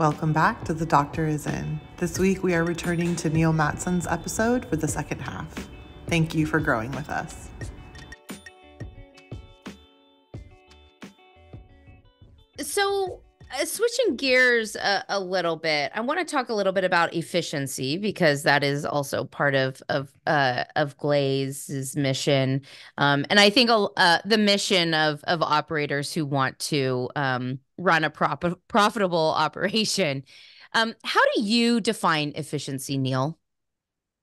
Welcome back to The Doctor Is In. This week we are returning to Neil Mattson's episode for the second half. Thank you for growing with us. So, switching gears a little bit, I want to talk a little bit about efficiency because that is also part of GLASE's mission, and I think the mission of operators who want to run a profitable operation. How do you define efficiency, Neil?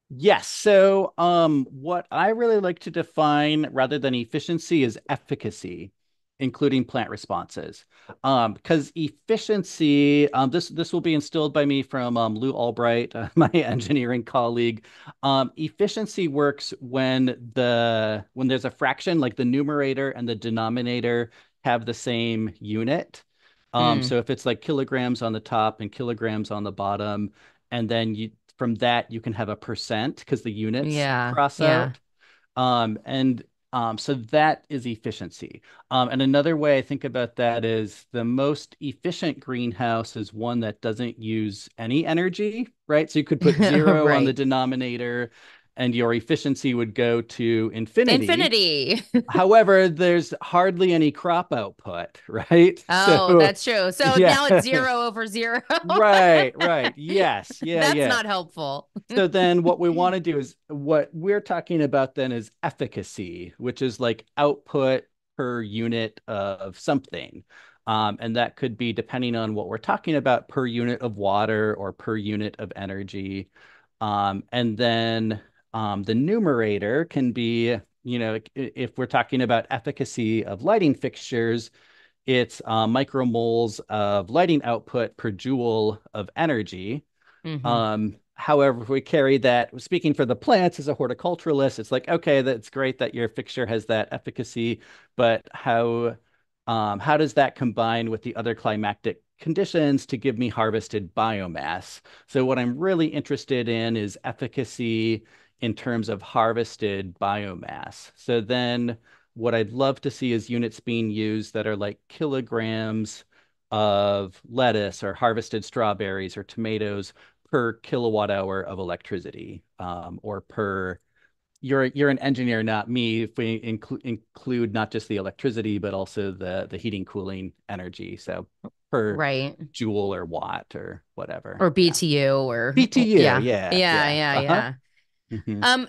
Yes. So, what I really like to define rather than efficiency is efficacy, including plant responses. Because efficiency, this will be instilled by me from Lou Albright, my engineering colleague. Efficiency works when there's a fraction, like the numerator and the denominator have the same unit. So if it's like kilograms on the top and kilograms on the bottom, and then from that you can have a percent because the units Yeah, cross yeah. out. So that is efficiency. And another way I think about that is the most efficient greenhouse is one that doesn't use any energy, right? So you could put zero on the Right. denominator and your efficiency would go to infinity. Infinity. However, there's hardly any crop output, right? Oh, So that's true. So yeah. now it's 0/0. Right. Yes. That's Yeah. not helpful. So then what we want to do is what we're talking about then is efficacy, which is like output per unit of something. And that could be depending on what we're talking about per unit of water or per unit of energy. And then the numerator can be, if we're talking about efficacy of lighting fixtures, it's micromoles of lighting output per joule of energy. Hmm. However, if we carry that, speaking for the plants as a horticulturalist, it's like, okay, that's great that your fixture has that efficacy, but how does that combine with the other climatic conditions to give me harvested biomass? So what I'm really interested in is efficacy in terms of harvested biomass. So then what I'd love to see is units being used that are like kilograms of lettuce or harvested strawberries or tomatoes per kilowatt hour of electricity, or per you're an engineer, not me. If we include not just the electricity, but also the heating, cooling energy. So per Right. joule or watt or whatever. Or Yeah. BTU or BTU. yeah. Yeah. Yeah, Yeah. yeah, Uh-huh. yeah. Hmm. On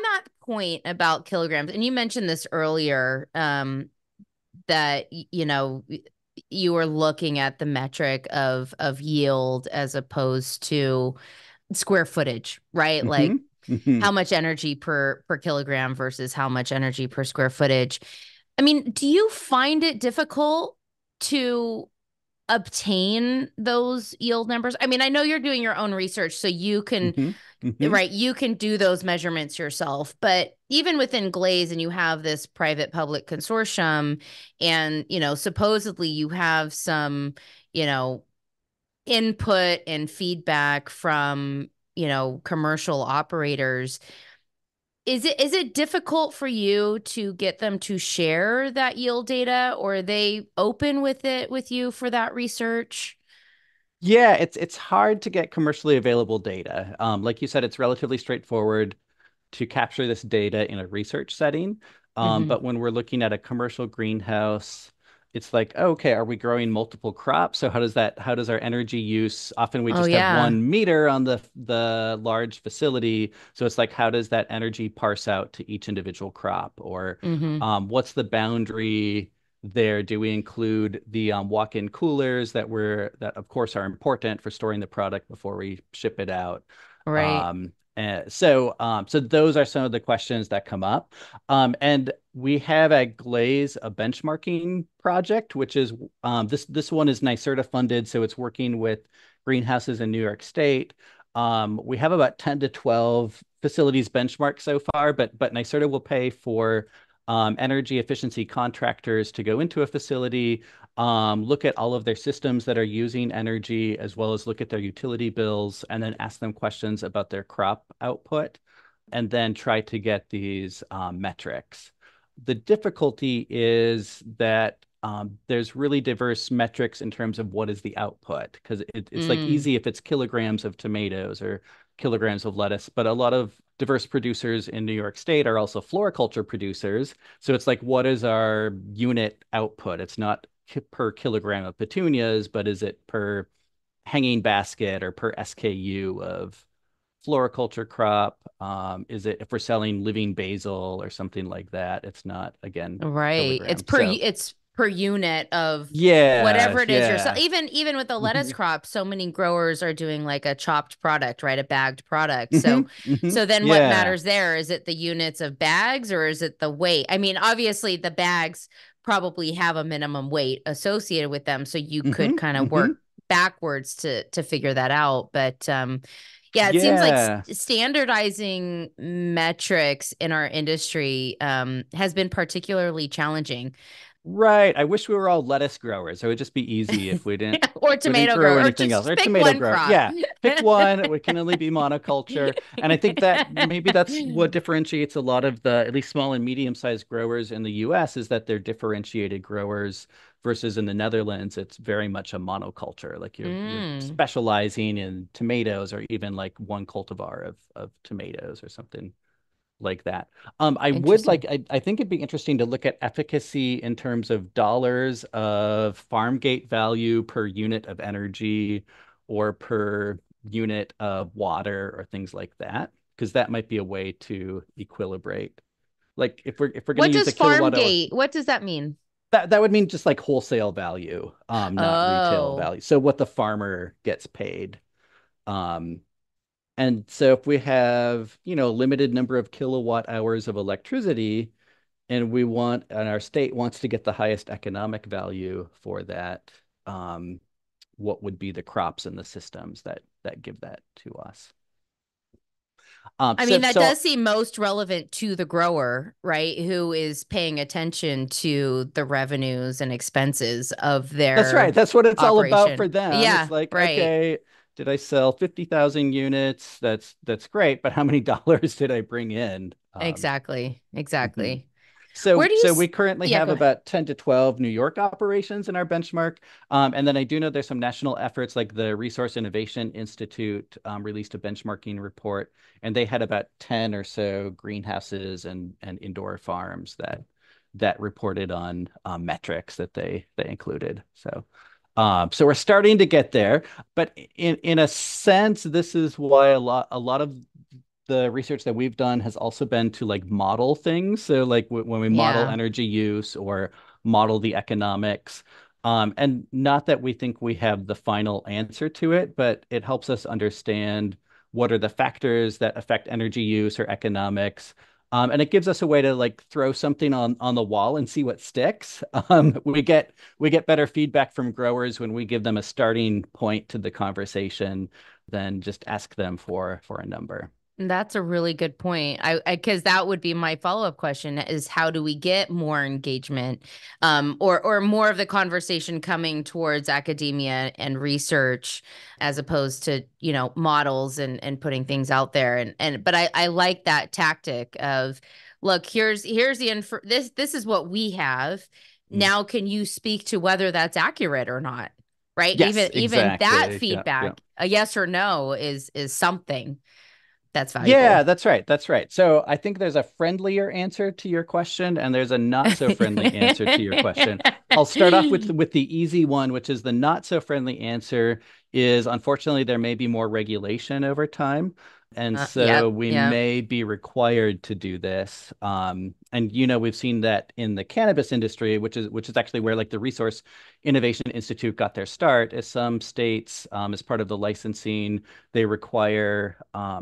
that point about kilograms, and you mentioned this earlier, that you were looking at the metric of yield as opposed to square footage, right? Hmm. Like Hmm. how much energy per kilogram versus how much energy per square footage. I mean, do you find it difficult to obtain those yield numbers? I mean, I know you're doing your own research, so you can, Hmm. Hmm. right, you can do those measurements yourself. But even within Glaze, and you have this private public consortium, and, supposedly you have some, you know, input and feedback from, commercial operators. Is it difficult for you to get them to share that yield data, or are they open with it with you for that research? Yeah, it's hard to get commercially available data. Like you said, it's relatively straightforward to capture this data in a research setting. Hmm. But when we're looking at a commercial greenhouse, it's like, okay, are we growing multiple crops? So how does our energy use? Often we Oh, just have yeah. 1 meter on the large facility. So it's like, how does that energy parse out to each individual crop? Or Hmm. what's the boundary there? Do we include the walk-in coolers that of course are important for storing the product before we ship it out? Right. So those are some of the questions that come up. And we have at Glaze a benchmarking project, which is this one is NYSERDA funded, so it's working with greenhouses in New York State. We have about 10 to 12 facilities benchmarked so far, but NYSERDA will pay for energy efficiency contractors to go into a facility, look at all of their systems that are using energy, as well as look at their utility bills, and then ask them questions about their crop output, and then try to get these metrics. The difficulty is that there's really diverse metrics in terms of what is the output, because it's like Mm, easy if it's kilograms of tomatoes or kilograms of lettuce, but a lot of diverse producers in New York State are also floriculture producers. So it's like, what is our unit output? It's not per kilogram of petunias, but is it per hanging basket or per SKU of floriculture crop? Is it if we're selling living basil or something like that? It's not, again, right. kilograms. So It's per unit of yeah, whatever it is you're selling. yeah. Even with the lettuce Hmm. crop, so many growers are doing like a chopped product, right? A bagged product. Hmm. So Hmm. so then what Yeah. matters there? Is it the units of bags or is it the weight? I mean, obviously the bags probably have a minimum weight associated with them, so you could Hmm. kind of Hmm. work backwards to figure that out. But yeah, it seems like Yeah. standardizing metrics in our industry has been particularly challenging. Right. I wish we were all lettuce growers. It would just be easy if Or we didn't tomato grow grower, or anything else. just Or pick tomato one grower. crop. Yeah. Pick one. We can only be monoculture. And I think that maybe that's what differentiates a lot of the at least small and medium-sized growers in the US is that they're differentiated growers versus in the Netherlands, it's very much a monoculture. Like you're Mm, specializing in tomatoes or even like one cultivar of tomatoes or something like that. I would interesting. like, I think it'd be interesting to look at efficacy in terms of dollars of farm gate value per unit of energy or per unit of water or things like that, because that might be a way to equilibrate. Like if we're going to What use does a farm kilowatt hour, gate? What does that mean? that would mean just like wholesale value, not retail Oh, value. So what the farmer gets paid. Um, and so if we have, limited number of kilowatt hours of electricity and our state wants to get the highest economic value for that, what would be the crops and the systems that give that to us? I So, mean, that so does seem most relevant to the grower, right? Who is paying attention to the revenues and expenses of that's right. their That's what it's all about for operation. them. It's Yeah, like, right. okay, did I sell 50,000 units? That's great, but how many dollars did I bring in? Exactly. Mhm. Exactly. Where So, do you so we currently Yeah, have go ahead. about 10 to 12 New York operations in our benchmark. And then I do know there's some national efforts like the Resource Innovation Institute released a benchmarking report, and they had about 10 or so greenhouses and indoor farms that reported on metrics that they included. So we're starting to get there, but in a sense, this is why a lot of the research that we've done has also been to like model things. So like when we model Yeah. energy use or model the economics, and not that we think we have the final answer to it, but it helps us understand what are the factors that affect energy use or economics. And it gives us a way to like throw something on the wall and see what sticks. We get better feedback from growers when we give them a starting point to the conversation than just ask them for a number. That's a really good point. Because that would be my follow-up question is how do we get more engagement, or more of the conversation coming towards academia and research as opposed to, models and putting things out there. But I like that tactic of, look, here's the info, this is what we have. Mm. Now, can you speak to whether that's accurate or not? Right? Yes, Even that exactly. Yeah, yeah. feedback, a yes or no is something that's Yeah, valuable. that's right. That's right. So I think there's a friendlier answer to your question, and there's a not so friendly answer to your question. I'll start off with the easy one, which is the not so friendly answer is unfortunately there may be more regulation over time. And so Yep, we yep. may be required to do this. And we've seen that in the cannabis industry, which is actually where like the Resource Innovation Institute got their start, is some states, as part of the licensing, they require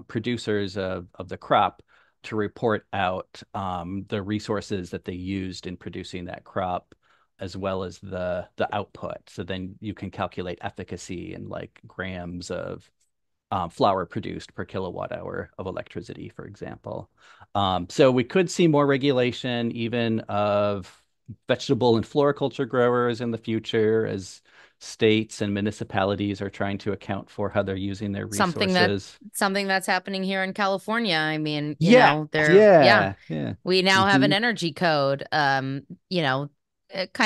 producers of the crop to report out the resources that they used in producing that crop, as well as the output. So then you can calculate efficacy in like grams of flower produced per kilowatt hour of electricity, for example. So we could see more regulation even of vegetable and floriculture growers in the future as states and municipalities are trying to account for how they're using their Something that resources. something that's happening here in California. I mean, Yeah, yeah, yeah, yeah. we now have Hmm. an energy code, kind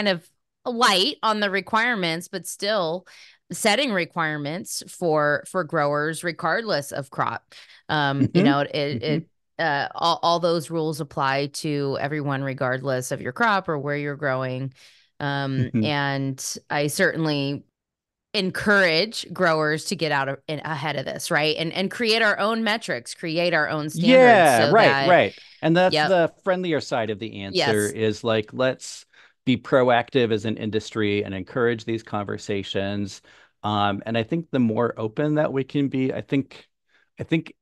of light on the requirements, but still setting requirements for growers regardless of crop. You Hmm. know, Hmm. all those rules apply to everyone regardless of your crop or where you're growing. Hmm. And I certainly encourage growers to get ahead of this, right? And create our own metrics, create our own standards Yeah, so right, that, right. And that's yep, the friendlier side of the answer yes. is like, let's be proactive as an industry and encourage these conversations. And I think the more open that we can be, I think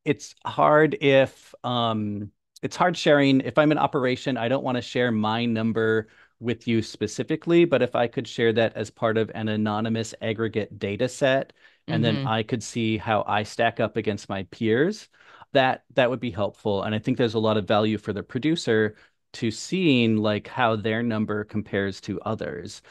it's hard sharing. If I'm an operation, I don't want to share my number with you specifically, but if I could share that as part of an anonymous aggregate data set, and then Mm-hmm. I could see how I stack up against my peers, that would be helpful. And I think there's a lot of value for the producer to seeing like how their number compares to others,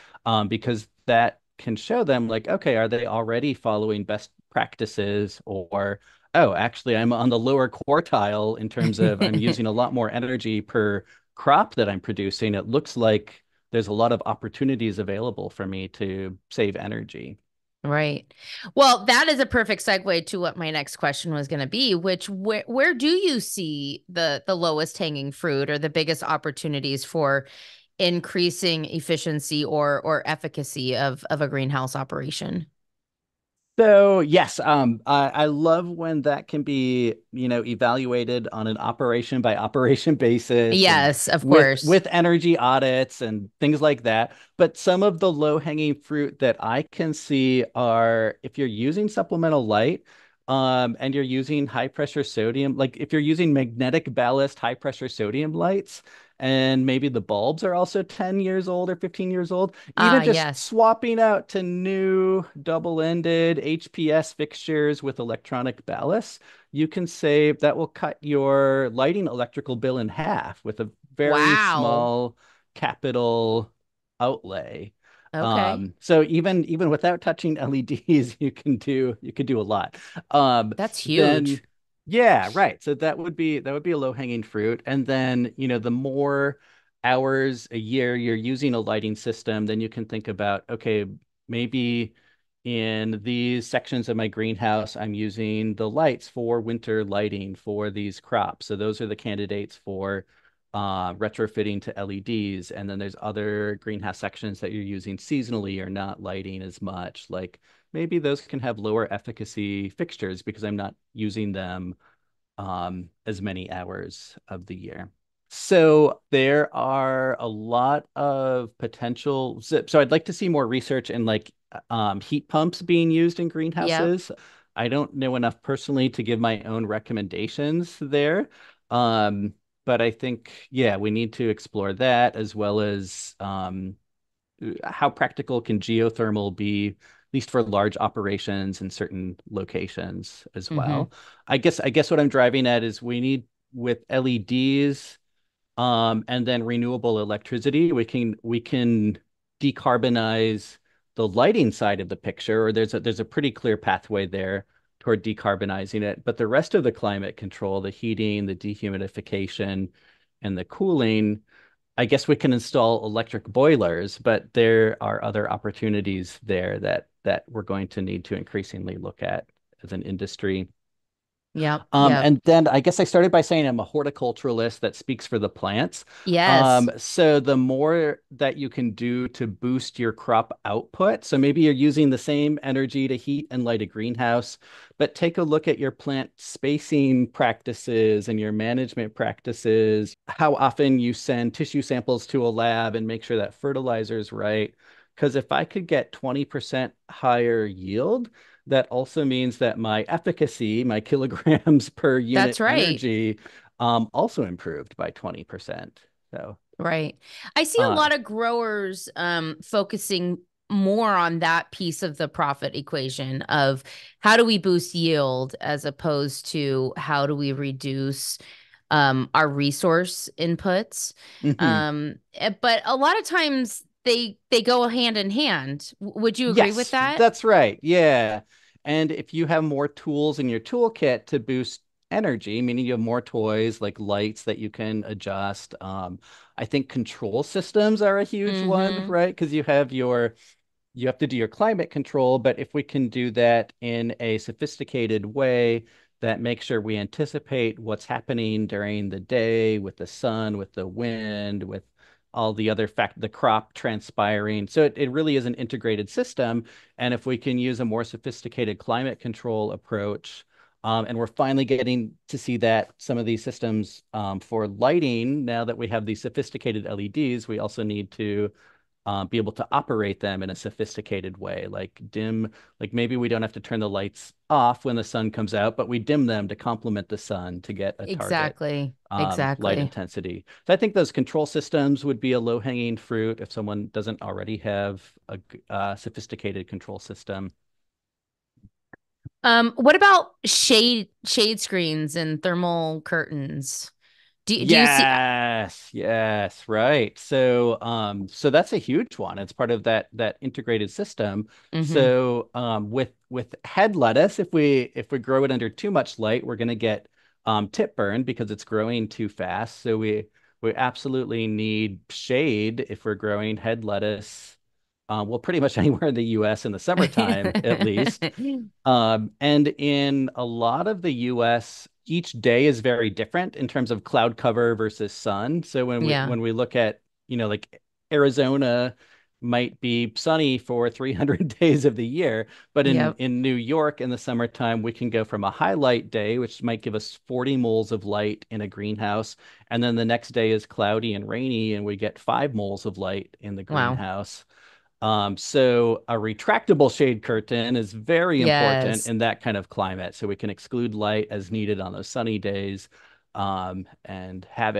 because that can show them like, okay, are they already following best practices, or oh, actually, I'm on the lower quartile in terms of I'm using a lot more energy per crop that I'm producing. It looks like there's a lot of opportunities available for me to save energy. Right. Well, that is a perfect segue to what my next question was going to be, which where do you see the lowest hanging fruit or the biggest opportunities for increasing efficiency or efficacy of a greenhouse operation? So yes, I love when that can be, evaluated on an operation by operation basis and Yes, of with course. with energy audits and things like that. But some of the low-hanging fruit that I can see are if you're using supplemental light, and you're using high pressure sodium, like if you're using magnetic ballast high pressure sodium lights, and maybe the bulbs are also 10 years old or 15 years old, Ah, even just yes. swapping out to new double-ended HPS fixtures with electronic ballast, you can save that will cut your lighting electrical bill in half with a very Wow. small capital outlay. Okay. So even without touching LEDs, you can do a lot. That's Then huge. yeah, right. So that would be a low-hanging fruit. And then, the more hours a year you're using a lighting system, then you can think about, okay, maybe in these sections of my greenhouse, I'm using the lights for winter lighting for these crops. So those are the candidates for retrofitting to LEDs. And then there's other greenhouse sections that you're using seasonally or not lighting as much. Like maybe those can have lower efficacy fixtures because I'm not using them as many hours of the year. So there are a lot of potential. So I'd like to see more research in like heat pumps being used in Yep. greenhouses. I don't know enough personally to give my own recommendations there. Um, but I think, yeah, we need to explore that as well as how practical can geothermal be, at least for large operations in certain locations as Mm-hmm. well. I guess what I'm driving at is we need with LEDs, and then renewable electricity, we can decarbonize the lighting side of the picture, or there's a pretty clear pathway there toward decarbonizing it. But the rest of the climate control, the heating, the dehumidification, and the cooling, I guess we can install electric boilers, but there are other opportunities there that we're going to need to increasingly look at as an industry. Yep. Yep. And then I guess I started by saying I'm a horticulturalist that speaks for the plants. Yes. So the more that you can do to boost your crop output, so maybe you're using the same energy to heat and light a greenhouse, but take a look at your plant spacing practices and your management practices, how often you send tissue samples to a lab and make sure that fertilizer is right. Because if I could get 20% higher yield, that also means that my efficacy, my kilograms per That's unit right. energy, also improved by 20%. So, Right. I see a uh, lot of growers focusing more on that piece of the profit equation of how do we boost yield as opposed to how do we reduce our resource inputs. mhm. But a lot of times they go hand in hand. Would you agree with Yes, that? that's right. Yeah. And if you have more tools in your toolkit to boost energy, meaning you have more toys like lights that you can adjust. I think control systems are a huge one, Mm-hmm. right? Because you have to do your climate control, but if we can do that in a sophisticated way that makes sure we anticipate what's happening during the day with the sun, with the wind, with all the other the crop transpiring. So it really is an integrated system. And if we can use a more sophisticated climate control approach, and we're finally getting to see that some of these systems for lighting, now that we have these sophisticated LEDs, we also need to be able to operate them in a sophisticated way, like like maybe we don't have to turn the lights off when the sun comes out, but we dim them to complement the sun to get a target Exactly. light Exactly. intensity. So I think those control systems would be a low-hanging fruit if someone doesn't already have a sophisticated control system. What about shade screens and thermal curtains? Do you see? Yes, yes, right. So that's a huge one. It's part of that integrated system. Mm-hmm. So, with head lettuce, if we grow it under too much light, we're going to get tip burn because it's growing too fast. So we absolutely need shade if we're growing head lettuce. Well, pretty much anywhere in the U.S. in the summertime, at least. And in a lot of the US, each day is very different in terms of cloud cover versus sun. So Yeah. when we look at, like Arizona might be sunny for 300 days of the year, but Yep. in New York in the summertime, we can go from a highlight day, which might give us 40 moles of light in a greenhouse, and then the next day is cloudy and rainy, and we get 5 moles of light in the Wow. greenhouse. So a retractable shade curtain is very important Yes. in that kind of climate. So we can exclude light as needed on those sunny days, and have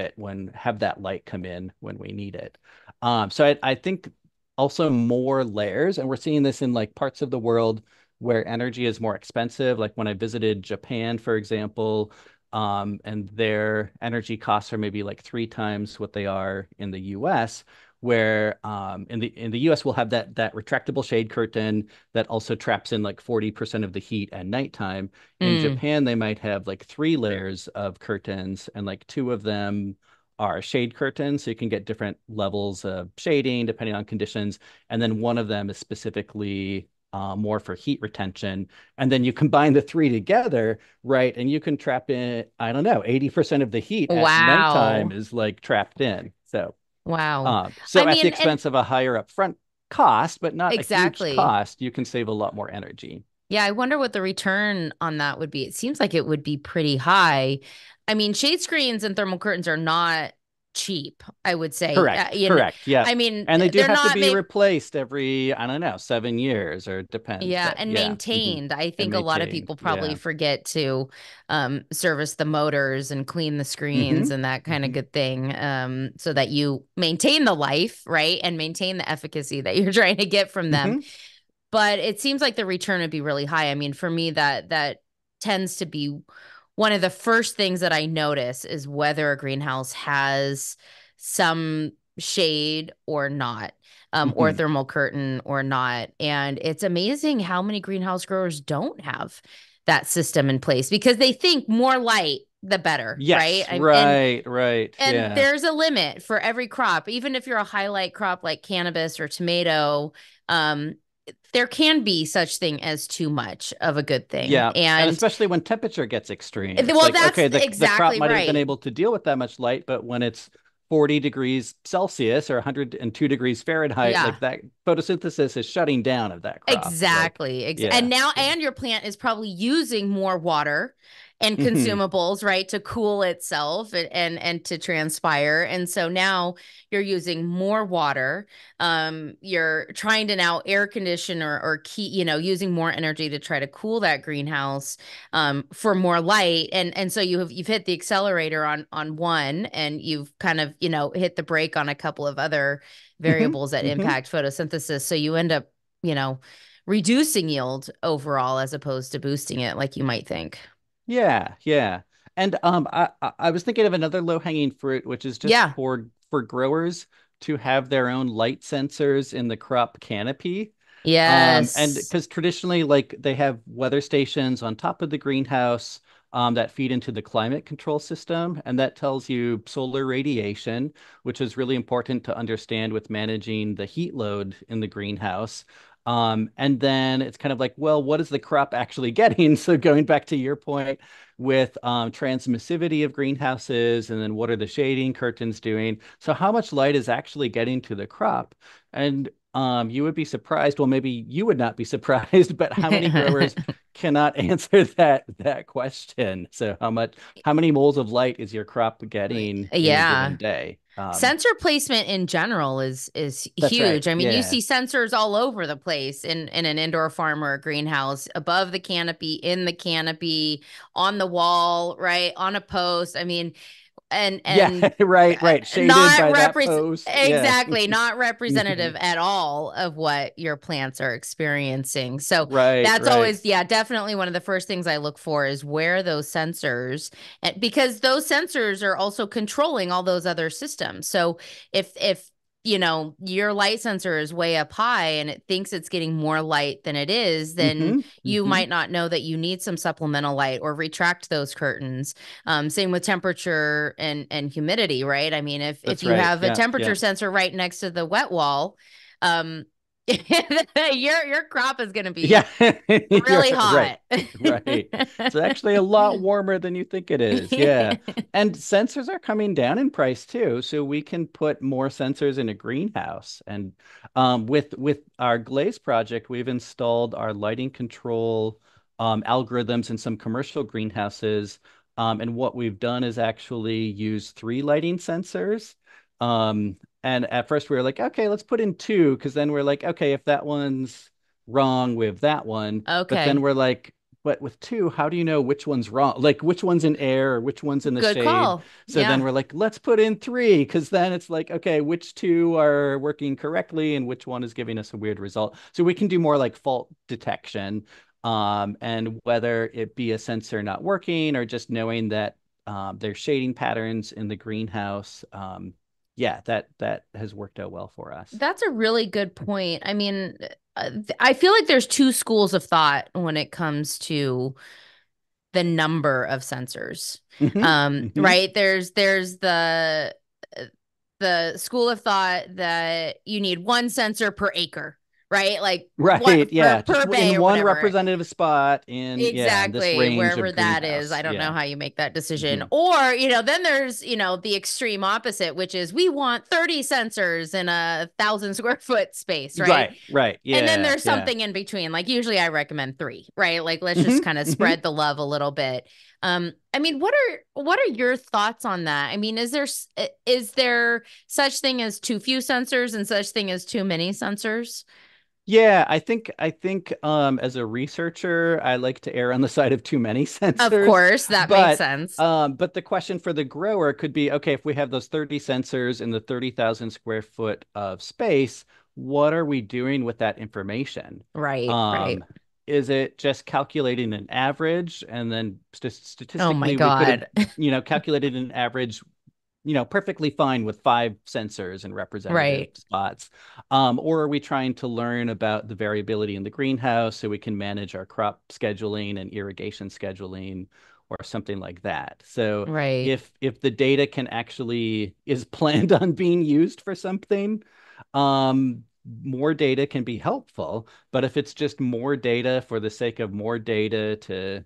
that light come in when we need it. So I think also more layers, and we're seeing this in like parts of the world where energy is more expensive. Like when I visited Japan, for example, and their energy costs are maybe like 3 times what they are in the US, where in the US we'll have that retractable shade curtain that also traps in like 40% of the heat at nighttime. In Mm. Japan, they might have like 3 layers of curtains, and like 2 of them are shade curtains, so you can get different levels of shading depending on conditions. And then one of them is specifically more for heat retention. And then you combine the three together, right? And you can trap in, I don't know, 80% of the heat at nighttime Wow. is like trapped in. So Wow. I so at the mean, and expense of a higher upfront cost, but not a huge exactly. cost, you can save a lot more energy. Yeah, I wonder what the return on that would be. It seems like it would be pretty high. I mean, shade screens and thermal curtains are not cheap, I would say. Correct, correct. I Yep. mean, And they do they're have to not be maybe. replaced every, I don't know, 7 years, or it depends, Yeah, but and yeah. maintained. I And think a lot of maintained. people probably Yeah. forget to service the motors and clean the screens hmm and that kind of hmm good thing, so that you maintain the life, right? And maintain the efficacy that you're trying to get from them. hmm But it seems like the return would be really high. I mean, for me, that tends to be one of the first things that I notice is whether a greenhouse has some shade or not, or hmm thermal curtain or not. And it's amazing how many greenhouse growers don't have that system in place because they think more light, the better, right? Yes, right, right. And Yeah. there's a limit for every crop, even if you're a highlight crop like cannabis or tomato. Um, there can be such thing as too much of a good thing. Yeah, and And especially when temperature gets extreme. It's well, like, that's okay, the crop exactly might have been right. able to deal with that much light, but when it's 40 degrees Celsius or 102 degrees Fahrenheit, Yeah. like that photosynthesis is shutting down of that crop. Like, Exactly. And yeah, now, yeah. and your plant is probably using more water and hmm consumables, right, to cool itself and to transpire. And so now you're using more water. You're trying to now air condition or key, using more energy to try to cool that greenhouse, for more light. And so you've hit the accelerator on one, and you've kind of, hit the brake on a couple of other hmm variables that hmm impact photosynthesis. So you end up, you know, reducing yield overall as opposed to boosting it like you might think. Yeah, yeah. And I was thinking of another low-hanging fruit, which is just Yeah. for growers to have their own light sensors in the crop canopy. And Yes. because traditionally, like they have weather stations on top of the greenhouse, that feed into the climate control system. And that tells you solar radiation, which is really important to understand with managing the heat load in the greenhouse. And then it's kind of like, well, what is the crop actually getting? So going back to your point with transmissivity of greenhouses, and then what are the shading curtains doing? So how much light is actually getting to the crop? And you would be surprised. Well, maybe you would not be surprised, but how many growers cannot answer that question? So how many moles of light is your crop getting in a given Yeah. day? Sensor placement in general is That's right. huge. I mean, you Yeah. see sensors all over the place in an indoor farm or a greenhouse, above the canopy, in the canopy, on the wall, right? On a post. I mean, and Yeah, right. Shaded not by that represent post. Yeah. exactly, not representative at all of what your plants are experiencing. So Right, that's right. always, yeah, definitely one of the first things I look for is where those sensors, because those sensors are also controlling all those other systems. So if your light sensor is way up high and it thinks it's getting more light than it is, then hmm you hmm might not know that you need some supplemental light or retract those curtains. Same with temperature and humidity, right? I mean, if That's you right. have a Yeah, temperature yeah. sensor right next to the wet wall, um, your crop is going to be Yeah, you're really right. hot. Right. It's actually a lot warmer than you think it is. Yeah. And sensors are coming down in price too. So we can put more sensors in a greenhouse. And with our GLASE project, we've installed our lighting control algorithms in some commercial greenhouses. And what we've done is actually use 3 lighting sensors. Um, and at first we were like, okay, let's put in 2, because then we're like, okay, if that one's wrong with that one. But then Okay, we're like, but with 2, how do you know which one's wrong? Like which one's in air or which one's in the good shade? call. So then Yeah, we're like, let's put in 3, because then it's like, okay, which 2 are working correctly and which one is giving us a weird result. So we can do more like fault detection, and whether it be a sensor not working or just knowing that there's shading patterns in the greenhouse. Yeah, that has worked out well for us. that's a really good point. I mean, I feel like there's two schools of thought when it comes to the number of sensors. hmm hmm Right? There's the school of thought that you need one sensor per acre, right? Like what Right, per yeah, just bay in or one whatever. representative spot in this Exactly, range wherever of that is. I greenhouse. don't know Yeah. how you make that decision. hmm Or, then there's, the extreme opposite, which is we want 30 sensors in a 1,000 square foot space, right? Right, right. And then Yeah, there's yeah. something in between. Like usually I recommend 3, right? Like let's just hmm kind of hmm spread the love a little bit. I mean, what are your thoughts on that? I mean, is there such thing as too few sensors and such thing as too many sensors? Yeah, I think as a researcher, I like to err on the side of too many Of sensors. course, that makes But sense. but the question for the grower could be, okay, if we have those 30 sensors in the 30,000 square foot of space, what are we doing with that information? Right, right. Um, is it just calculating an average, and then Oh my statistically we could have, God. calculated an average, perfectly fine with 5 sensors in representative Right. spots? Or are we trying to learn about the variability in the greenhouse so we can manage our crop scheduling and irrigation scheduling or something like that? So Right. if the data can actually is planned on being used for something, more data can be helpful. But if it's just more data for the sake of more data to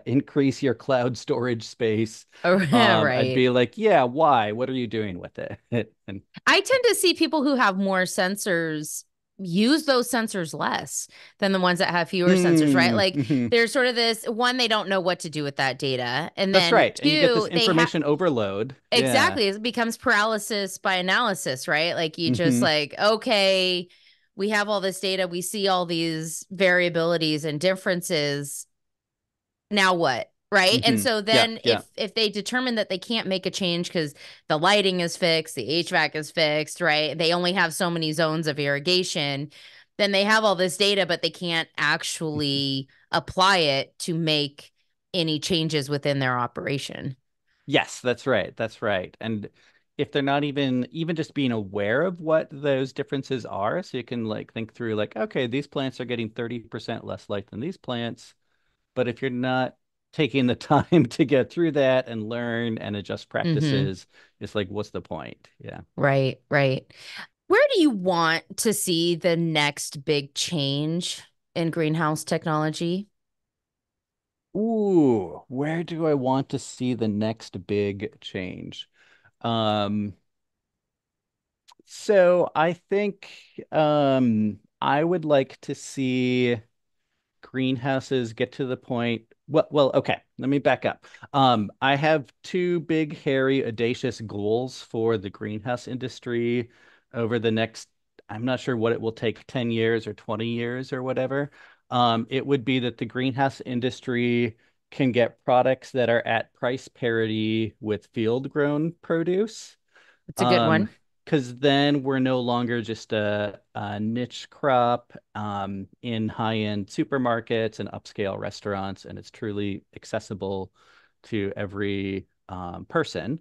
increase your cloud storage space, I'd Right. be like, yeah, why? What are you doing with it? And I tend to see people who have more sensors use those sensors less than the ones that have fewer sensors, right? Like mhm. there's sort of this one, they don't know what to do with that data. And That's then right. And you get this two, they have information overload. Yeah. exactly, it becomes paralysis by analysis, right? Like you just hmm like, okay, we have all this data, we see all these variabilities and differences, now what, right? And so Yeah. then Yeah. if they determine that they can't make a change because the lighting is fixed, the HVAC is fixed, right, they only have so many zones of irrigation, then they have all this data but they can't actually apply it to make any changes within their operation. Yes, that's right. That's right. And if they're not even just being aware of what those differences are, so you can like think through like, okay, these plants are getting 30% less light than these plants. But if you're not taking the time to get through that and learn and adjust Mm-hmm. practices, it's like, what's the point? Yeah. Right, right. Where do you want to see the next big change in greenhouse technology? Ooh, where do I want to see the next big change? Um, so I think I would like to see greenhouses get to the point. Okay, let me back up. I have two big, hairy, audacious goals for the greenhouse industry over the next, I'm not sure what it will take, 10 years or 20 years or whatever. It would be that the greenhouse industry can get products that are at price parity with field grown produce. It's a good Um, one. because then we're no longer just a niche crop in high-end supermarkets and upscale restaurants, and it's truly accessible to every person.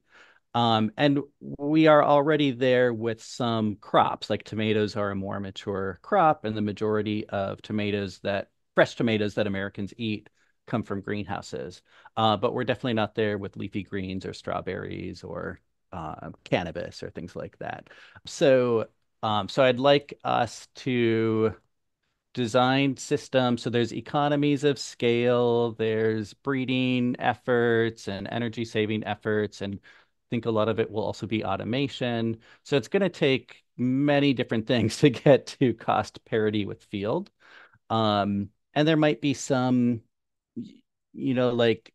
And we are already there with some crops, like tomatoes are a more mature crop, and the majority of fresh tomatoes that Americans eat come from greenhouses. But we're definitely not there with leafy greens or strawberries or cannabis or things like that. So, so I'd like us to design systems. So there's economies of scale, there's breeding efforts and energy saving efforts, and I think a lot of it will also be automation. So it's going to take many different things to get to cost parity with field. And there might be some, like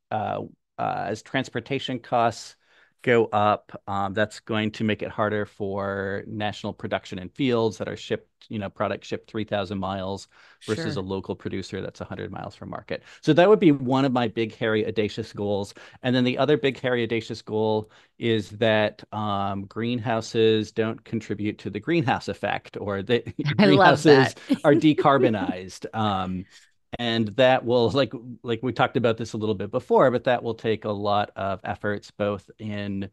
as transportation costs go up, that's going to make it harder for national production in fields that are shipped, product shipped 3,000 miles versus a Sure. local producer that's 100 miles from market. So that would be one of my big, hairy, audacious goals. And then the other big, hairy, audacious goal is that greenhouses don't contribute to the greenhouse effect, or that I love greenhouses that. are decarbonized. And that will, like we talked about this a little bit before, but that will take a lot of efforts both in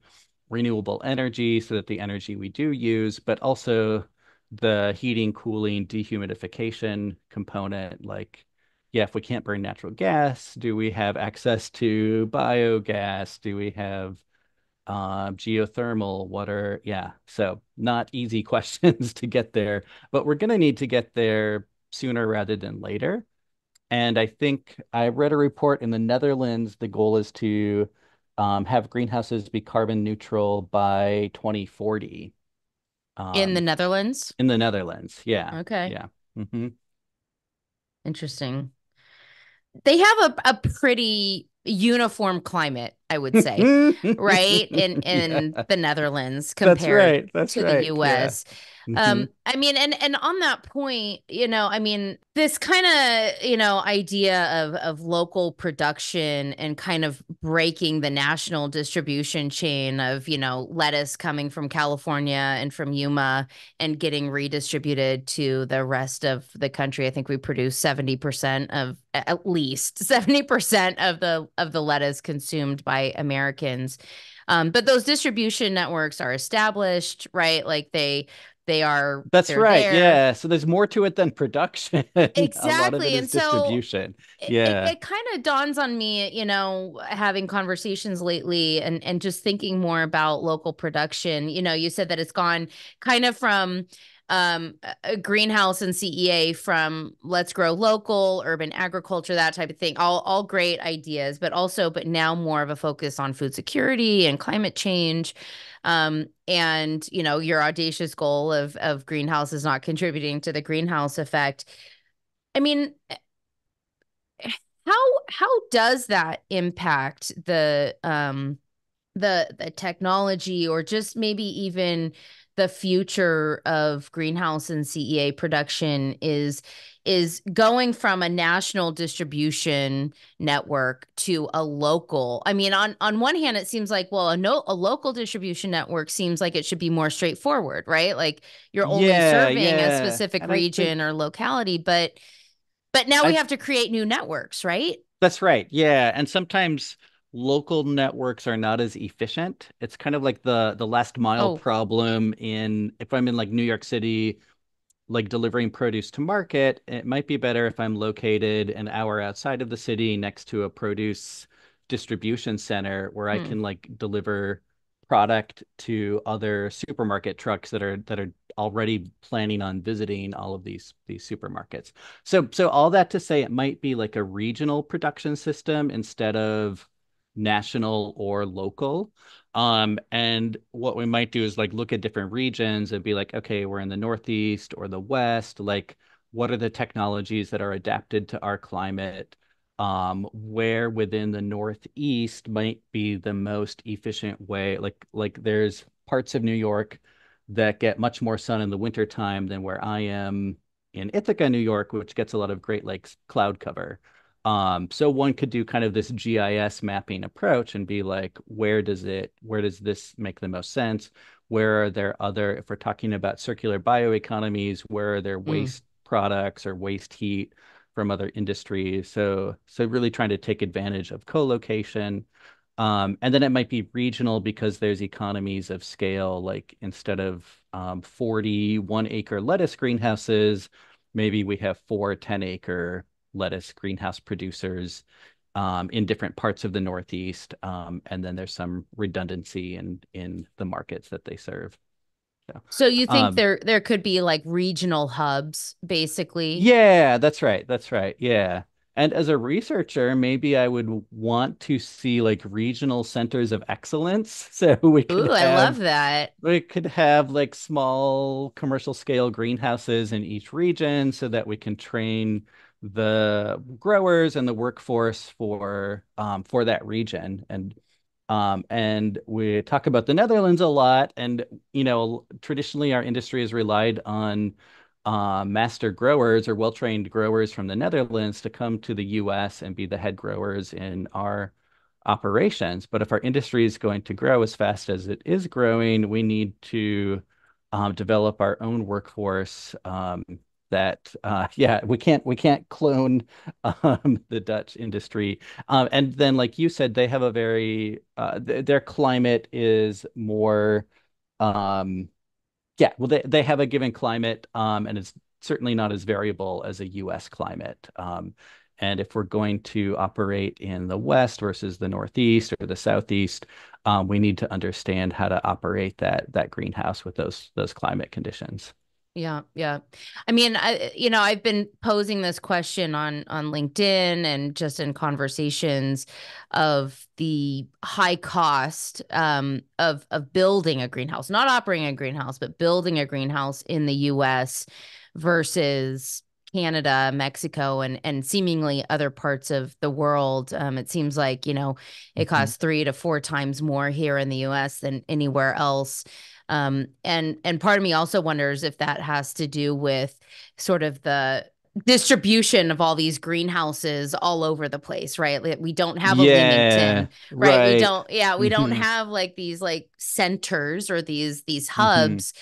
renewable energy so that the energy we do use, but also the heating, cooling, dehumidification component. Like, yeah, if we can't burn natural gas, do we have access to biogas? Do we have geothermal? Yeah. So not easy questions to get there, but we're going to need to get there sooner rather than later. And I think I read a report in the Netherlands. The goal is to have greenhouses be carbon neutral by 2040 In the um, Netherlands? in the Netherlands. Yeah. Okay. Yeah. Hmm. Interesting. They have a pretty uniform climate, I would say, right? Yeah. In the Netherlands That's compared right. That's to the right. Yeah. US. Hmm. I mean, and on that point, I mean, this kind of, idea of local production and kind of breaking the national distribution chain of, lettuce coming from California and from Yuma and getting redistributed to the rest of the country. I think we produce 70% of at least 70% of the lettuce consumed by Americans. But those distribution networks are established, right? Like That's they're right. there. Yeah. So there's more to it than production. A lot of it Exactly. is And so distribution. Yeah. it kind of dawns on me, having conversations lately and just thinking more about local production. You said that it's gone kind of from a greenhouse and CEA from let's grow local, urban agriculture, that type of thing. All great ideas, but now more of a focus on food security and climate change. And your audacious goal of greenhouses not contributing to the greenhouse effect. I mean, how does that impact the technology or just maybe even the future of greenhouse and CEA production is going from a national distribution network to a local. I mean, on one hand, it seems like, well, a local distribution network seems like it should be more straightforward, right? Like you're only Yeah. serving a Yeah. specific And I region think or locality, but now we I have to create new networks, right? That's right. Yeah. And sometimes local networks are not as efficient. It's kind of like the last mile Oh, problem in if I'm in like New York City, like delivering produce to market, it might be better if I'm located an hour outside of the city next to a produce distribution center where I Hmm. can like deliver product to other supermarket trucks that are already planning on visiting all of these supermarkets. So all that to say, it might be like a regional production system instead of national or local. And what we might do is like look at different regions and be like, okay, we're in the Northeast or the West, like what are the technologies that are adapted to our climate? Where within the Northeast might be the most efficient way. Like there's parts of New York that get much more sun in the wintertime than where I am in Ithaca, New York, which gets a lot of Great Lakes cloud cover. So one could do kind of this GIS mapping approach and be like, where does this make the most sense? Where are there other, if we're talking about circular bioeconomies, where are there Hmm. waste products or waste heat from other industries? So really trying to take advantage of co-location. And then it might be regional because there's economies of scale, like instead of 40 1-acre lettuce greenhouses, maybe we have 4 10-acre lettuce greenhouse producers in different parts of the Northeast. And then there's some redundancy in the markets that they serve. So, So you think um, there could be like regional hubs, basically? yeah, that's right. That's right. Yeah. And as a researcher, maybe I would want to see like regional centers of excellence. So Ooh, I love that. we could have like small commercial scale greenhouses in each region so that we can train the growers and the workforce for that region. And we talk about the Netherlands a lot. And traditionally our industry has relied on master growers or well-trained growers from the Netherlands to come to the US and be the head growers in our operations. But if our industry is going to grow as fast as it is growing, we need to develop our own workforce. Yeah, we can't clone the Dutch industry. And then, like you said, they have a very their climate is more yeah, well, they have a given climate, and it's certainly not as variable as a U.S. climate. And if we're going to operate in the West versus the Northeast or the Southeast, we need to understand how to operate that greenhouse with those climate conditions. Yeah, yeah. I mean, I've been posing this question on LinkedIn and just in conversations of the high cost of building a greenhouse, not operating a greenhouse, but building a greenhouse in the US versus Canada, Mexico, and seemingly other parts of the world. It seems like, it Mhm. costs 3 to 4 times more here in the US than anywhere else. And part of me also wonders if that has to do with sort of the distribution of all these greenhouses all over the place, right? Like, we don't have a Yeah, Leamington, right? right. We don't Hmm. have like these like centers or these Hmm. hubs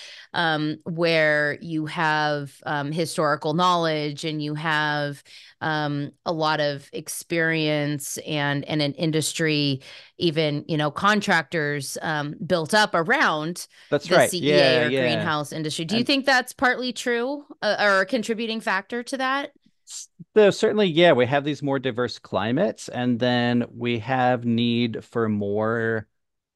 where you have historical knowledge and you have a lot of experience and an industry, even, contractors built up around That's the right. CEA Yeah, or yeah. greenhouse industry. Do you And think that's partly true or a contributing factor to that? so certainly, yeah, we have these more diverse climates, and then we have need for more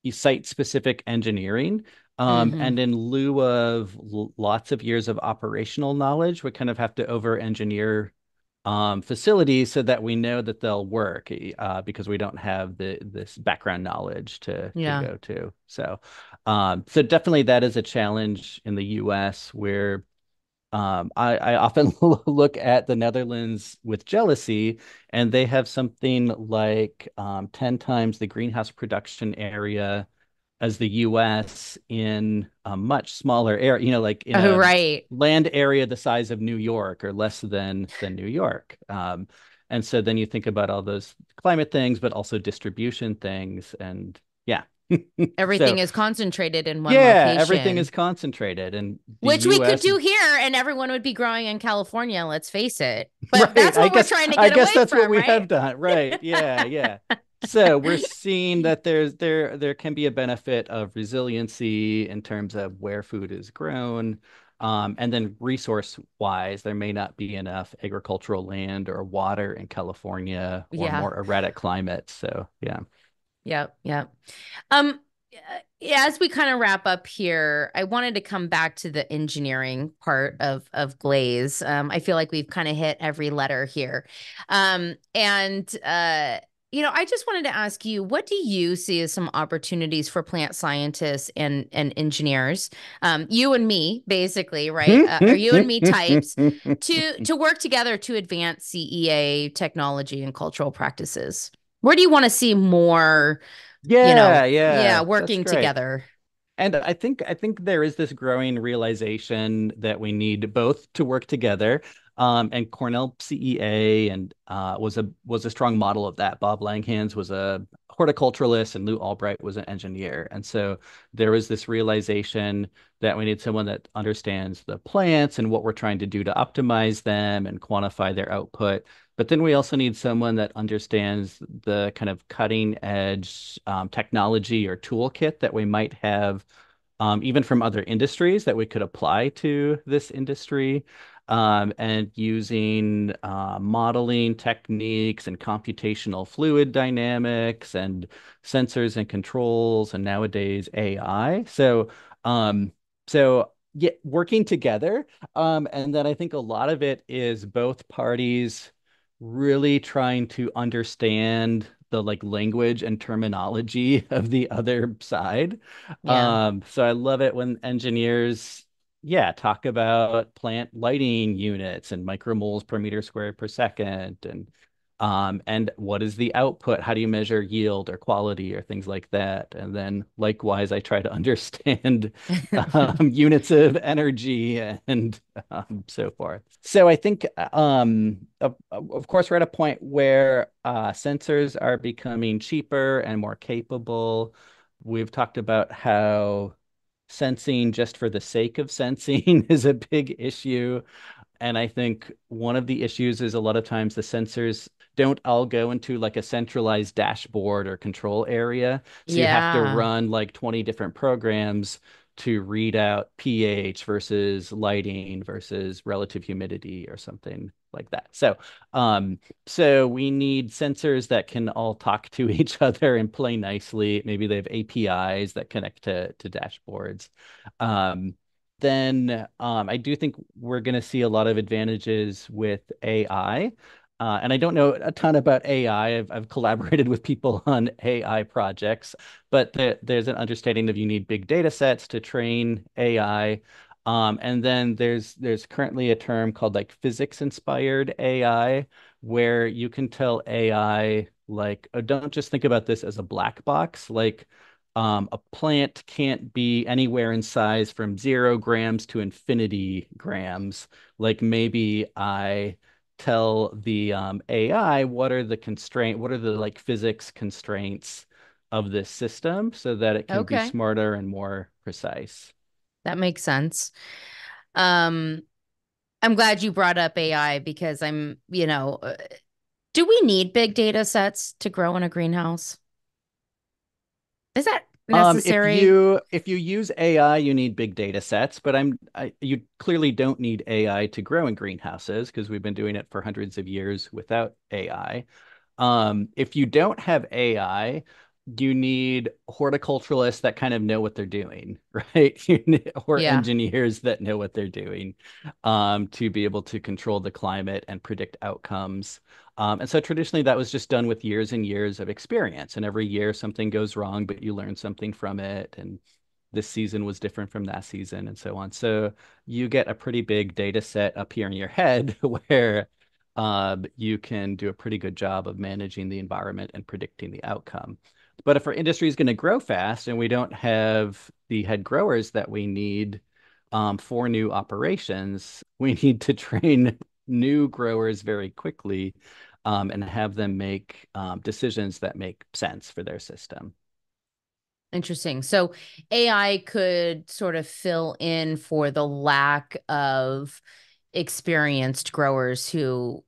site-specific engineering. Hmm. And in lieu of lots of years of operational knowledge, we kind of have to over-engineer facilities so that we know that they'll work because we don't have this background knowledge to Yeah. go to. So definitely that is a challenge in the U.S. where I often look at the Netherlands with jealousy, and they have something like 10 times the greenhouse production area as the US in a much smaller area, like in Oh, a right. land area the size of New York or less than New York. And so then you think about all those climate things, but also distribution things. And yeah. So Everything is concentrated in one yeah, everything is location, concentrated, and the which we could US. do here and everyone would be growing in California, let's face it. But Right. that's I what we're guess trying to I get guess away that's what from, we right? have done. Right. Yeah, yeah. So we're seeing that there can be a benefit of resiliency in terms of where food is grown. And then resource wise, there may not be enough agricultural land or water in California or Yeah. more erratic climates. So yeah. Yep. Yep. Um, yeah, as we kind of wrap up here, I wanted to come back to the engineering part of GLASE. I feel like we've kind of hit every letter here. And I just wanted to ask you, what do you see as some opportunities for plant scientists and engineers, you and me, basically, right? Or you and me types to work together to advance CEA technology and cultural practices? Where do you want to see more? Yeah, Yeah, yeah, that's working great. together. And I think there is this growing realization that we need both to work together. And Cornell CEA and was a strong model of that. Bob Langhans was a horticulturalist, and Lou Albright was an engineer. And so there was this realization that we need someone that understands the plants and what we're trying to do to optimize them and quantify their output. But then we also need someone that understands the kind of cutting edge technology or toolkit that we might have, even from other industries that we could apply to this industry, and using modeling techniques and computational fluid dynamics and sensors and controls, and nowadays AI. So yeah, working together. And then I think a lot of it is both parties really trying to understand the like language and terminology of the other side. Yeah. So I love it when engineers, yeah, talk about plant lighting units and micromoles per meter squared per second, and what is the output? How do you measure yield or quality or things like that? And then likewise, I try to understand units of energy and so forth. So I think, of course, we're at a point where sensors are becoming cheaper and more capable. We've talked about how sensing just for the sake of sensing is a big issue. And I think one of the issues is a lot of times the sensors don't all go into like a centralized dashboard or control area. So you have to Yeah. run like 20 different programs to read out pH versus lighting versus relative humidity or something like that. So we need sensors that can all talk to each other and play nicely. Maybe they have APIs that connect to dashboards. Um, then I do think we're going to see a lot of advantages with AI. And I don't know a ton about AI. I've collaborated with people on AI projects, but there's an understanding of you need big data sets to train AI. And then there's currently a term called like physics inspired AI, where you can tell AI like, oh, don't just think about this as a black box. Like a plant can't be anywhere in size from 0 grams to infinity grams. Like maybe I tell the AI what are the like physics constraints of this system so that it can be Okay. smarter and more precise. That makes sense. Um, I'm glad you brought up AI because do we need big data sets to grow in a greenhouse? Is that If necessary? you use AI, you need big data sets, but you clearly don't need AI to grow in greenhouses because we've been doing it for hundreds of years without AI. If you don't have AI, you need horticulturalists that kind of know what they're doing, right? Or Yeah. engineers that know what they're doing, to be able to control the climate and predict outcomes. And so traditionally that was just done with years and years of experience. And every year something goes wrong, but you learn something from it. And this season was different from that season and so on. So you get a pretty big data set up here in your head where you can do a pretty good job of managing the environment and predicting the outcome. But if our industry is going to grow fast and we don't have the head growers that we need for new operations, we need to train new growers very quickly, and have them make decisions that make sense for their system. Interesting. So AI could sort of fill in for the lack of experienced growers who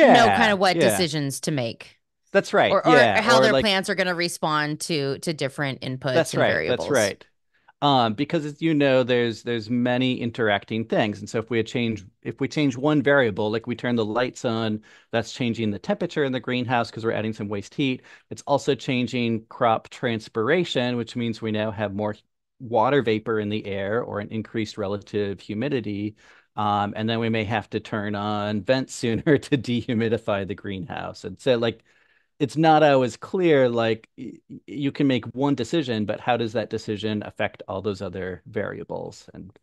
know kind of Yeah, what yeah, decisions to make, that's right. or Yeah, how or their like plants are going to respond to different inputs that's and right. That's variables. right. Because as you know, there's many interacting things. And so if we change one variable, like we turn the lights on, that's changing the temperature in the greenhouse because we're adding some waste heat. It's also changing crop transpiration, which means we now have more water vapor in the air or an increased relative humidity. And then we may have to turn on vents sooner to dehumidify the greenhouse. And so like it's not always clear, like you can make one decision, but how does that decision affect all those other variables? And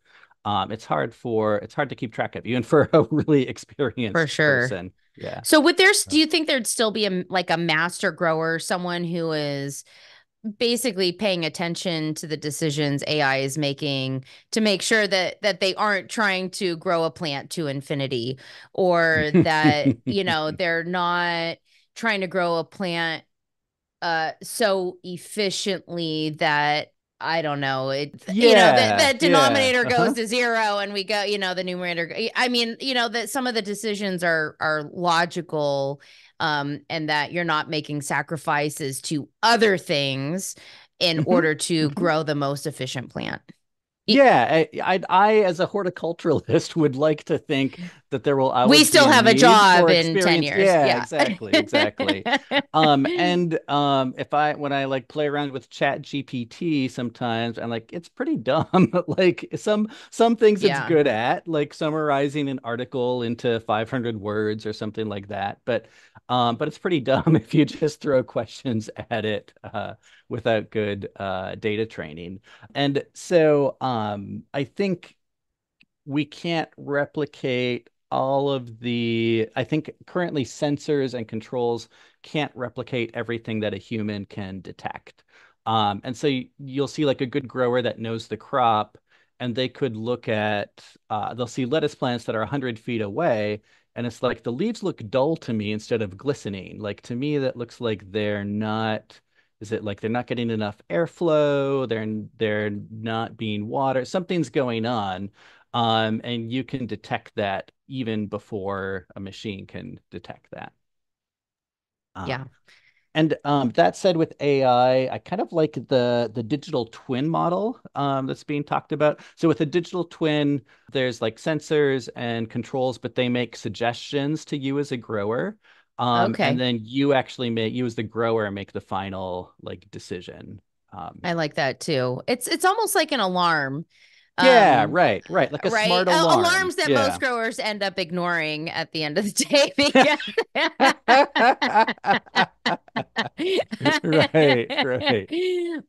it's hard to keep track of, even for a really For experienced sure. person. Yeah. So do you think there'd still be like a master grower, someone who is basically paying attention to the decisions AI is making to make sure that they aren't trying to grow a plant to infinity, or that, they're not trying to grow a plant so efficiently that I don't know, Yeah, that yeah. denominator goes Uh-huh. to zero and we go, the numerator. I mean, that some of the decisions are logical, and that you're not making sacrifices to other things in Mhm, order to mhm. grow the most efficient plant. Yeah, as a horticulturalist would like to think that there will We always be still a have a need job for in 10 experience. years. Yeah, Yeah. exactly, exactly. And if I when I like play around with Chat GPT sometimes, I'm like, it's pretty dumb. Like some things it's Yeah. good at, like summarizing an article into 500 words or something like that. But it's pretty dumb if you just throw questions at it without good data training. And so I think we can't replicate I think currently sensors and controls can't replicate everything that a human can detect. And so you'll see like a good grower that knows the crop, and they could look at, they'll see lettuce plants that are 100 feet away. And it's like the leaves look dull to me instead of glistening. Like to me, that looks like is it like they're not getting enough airflow? They're not being watered. Something's going on. And you can detect that even before a machine can detect that. Yeah. Um, and that said, with AI, I kind of like the digital twin model that's being talked about. So with a digital twin, there's like sensors and controls, but they make suggestions to you as a grower. And Okay. then you as the grower make the final like decision. Um, I like that too. It's almost like an alarm. yeah, Um, right, right. Like a right? smart alarm. Alarms that most Yeah. growers end up ignoring at the end of the day because Right, right.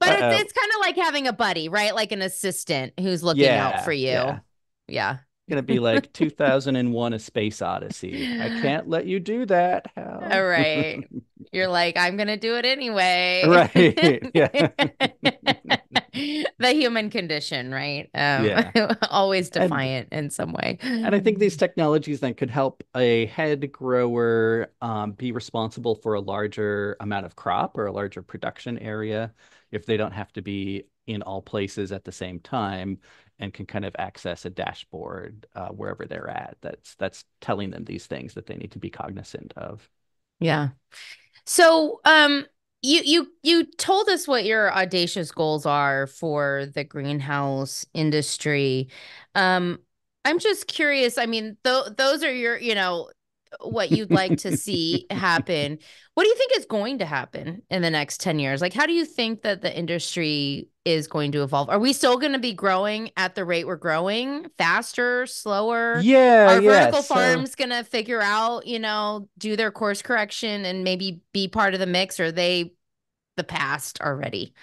but Uh-oh. it's kind of like having a buddy, right? Like an assistant who's looking out for Yeah, you. yeah. Yeah. Gonna be like 2001: A Space Odyssey. I can't let you do that, All Hal. right. You're like, I'm gonna do it anyway. Right. Yeah. The human condition, right? Yeah. Always And defiant in some way. And I think these technologies then could help a head grower be responsible for a larger amount of crop or a larger production area if they don't have to be in all places at the same time and can kind of access a dashboard wherever they're at. That's telling them these things that they need to be cognizant of. Yeah. So, you told us what your audacious goals are for the greenhouse industry. Um, I'm just curious. I mean, those are what you'd like to see happen. What do you think is going to happen in the next 10 years? Like, how do you think that the industry is going to evolve? Are we still going to be growing at the rate we're growing? Faster, slower? Yeah, Are yeah. vertical So farms going to figure out, do their course correction and maybe be part of the mix? Or are they the past already?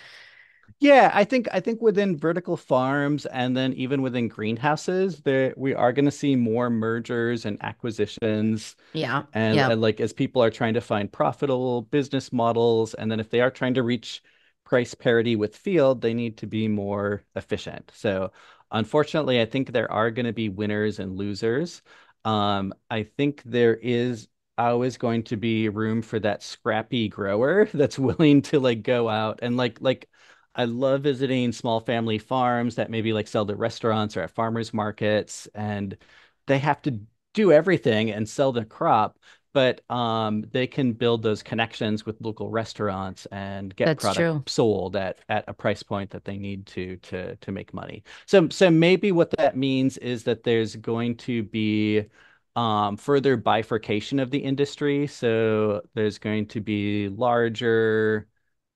yeah, I think within vertical farms and then even within greenhouses, there we are going to see more mergers and acquisitions. Yeah. And, Yeah. and like as people are trying to find profitable business models, and then if they are trying to reach price parity with field, they need to be more efficient. So unfortunately, I think there are going to be winners and losers. I think there is always going to be room for that scrappy grower that's willing to like go out and like I love visiting small family farms that maybe like sell to restaurants or at farmers markets, and they have to do everything and sell the crop, but they can build those connections with local restaurants and get That's product true. sold at a price point that they need to make money. So maybe what that means is that there's going to be further bifurcation of the industry. So there's going to be larger,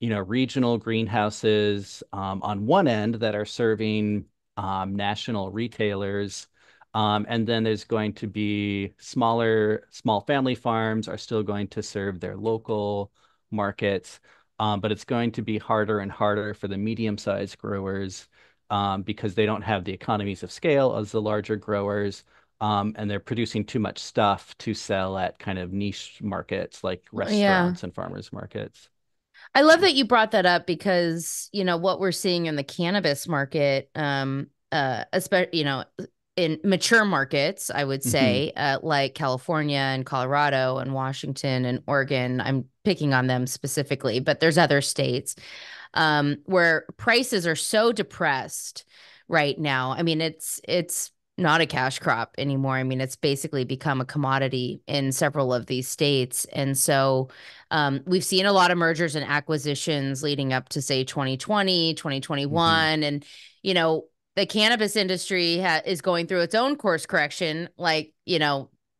regional greenhouses on one end that are serving national retailers. And then there's going to be small family farms are still going to serve their local markets. But it's going to be harder and harder for the medium-sized growers because they don't have the economies of scale as the larger growers. And they're producing too much stuff to sell at kind of niche markets like Yeah. restaurants and farmers markets. I love that you brought that up because, what we're seeing in the cannabis market, especially, in mature markets, I would Hmm. say, like California and Colorado and Washington and Oregon. I'm picking on them specifically, but there's other states where prices are so depressed right now. I mean, it's not a cash crop anymore. I mean, it's basically become a commodity in several of these states. And so we've seen a lot of mergers and acquisitions leading up to, say, 2020, Hmm. 2021. And, the cannabis industry is going through its own course correction, like,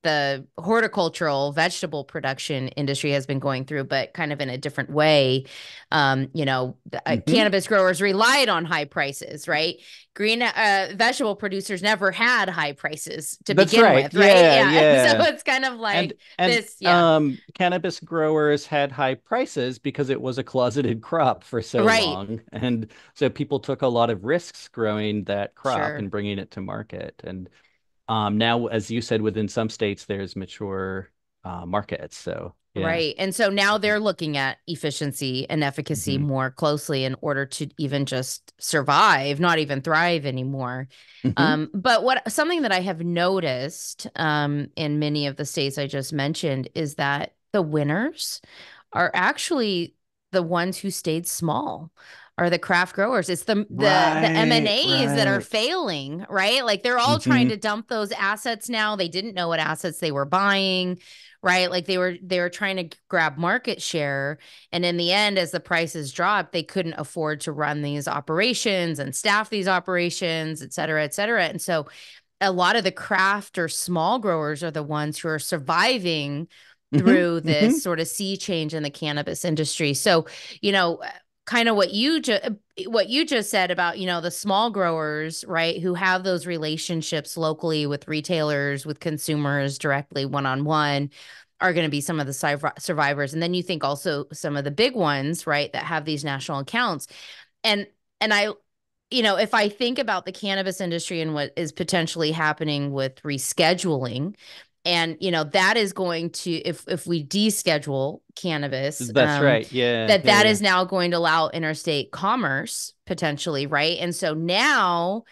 the horticultural vegetable production industry has been going through, but kind of in a different way. Hmm. Cannabis growers relied on high prices, right? Green vegetable producers never had high prices to That's begin right. with, right? Yeah, Yeah. And so yeah. it's kind of And like and this. Yeah. cannabis growers had high prices because it was a closeted crop for so Right. long. And so people took a lot of risks growing that crop Sure. and bringing it to market. And now, as you said, within some states, there's mature markets. So yeah. Right. And so now they're looking at efficiency and efficacy Hmm. more closely in order to even just survive, not even thrive anymore. Hmm. But something that I have noticed in many of the states I just mentioned is that the winners are actually the ones who stayed small, are the craft growers. It's the Right, M&As that are right. failing, right? Like they're all trying Hmm. to dump those assets now. They didn't know what assets they were buying, right? Like they were trying to grab market share, and in the end, as the prices dropped, they couldn't afford to run these operations and staff these operations, et cetera, et cetera. And so a lot of the craft or small growers are the ones who are surviving Hmm. through this Hmm. sort of sea change in the cannabis industry. So, you know, kind of what you just said about, the small growers, right, who have those relationships locally with retailers, with consumers directly one-on-one, are going to be some of the survivors. And then you think also some of the big ones, right, that have these national accounts. And I, if I think about the cannabis industry and what is potentially happening with rescheduling, and that is going to, if we deschedule cannabis, That's right. Yeah, yeah, that yeah. is now going to allow interstate commerce potentially, right? And so now,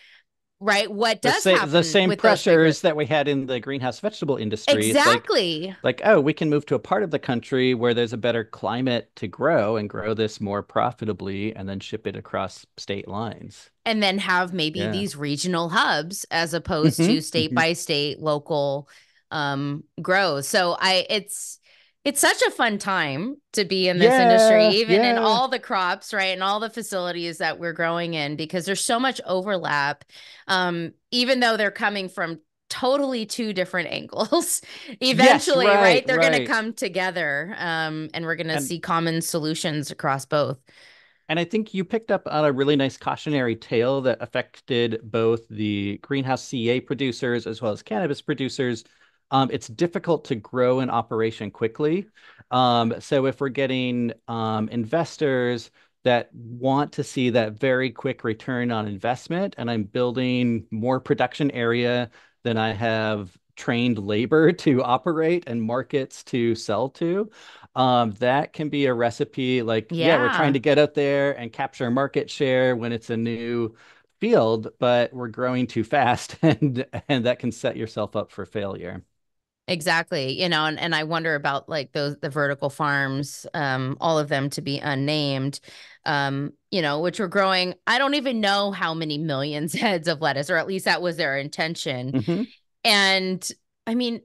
right, what does The happen same with those big pressures that we had in the greenhouse vegetable industry. It's exactly, like, oh, we can move to a part of the country where there's a better climate to grow and grow this more profitably and then ship it across state lines. and then have maybe Yeah. these regional hubs as opposed Hmm. to state Hmm. by state local grows. So it's such a fun time to be in this industry, Yeah, even in yeah. all the crops, right, and all the facilities that we're growing in, because there's so much overlap, even though they're coming from totally two different angles. Yes, Eventually, right, right, they're going to right. come together, and we're going to And see common solutions across both. And I think you picked up on a really nice cautionary tale that affected both the greenhouse CEA producers as well as cannabis producers. It's difficult to grow an operation quickly. So if we're getting investors that want to see that very quick return on investment, and I'm building more production area than I have trained labor to operate and markets to sell to, that can be a recipe like, yeah, we're trying Yeah. to get out there and capture market share when it's a new field, but we're growing too fast and that can set yourself up for failure. Exactly. And I wonder about like the vertical farms, all of them to be unnamed, which were growing. I don't even know how many millions heads of lettuce, or at least that was their intention. Hmm. And I mean,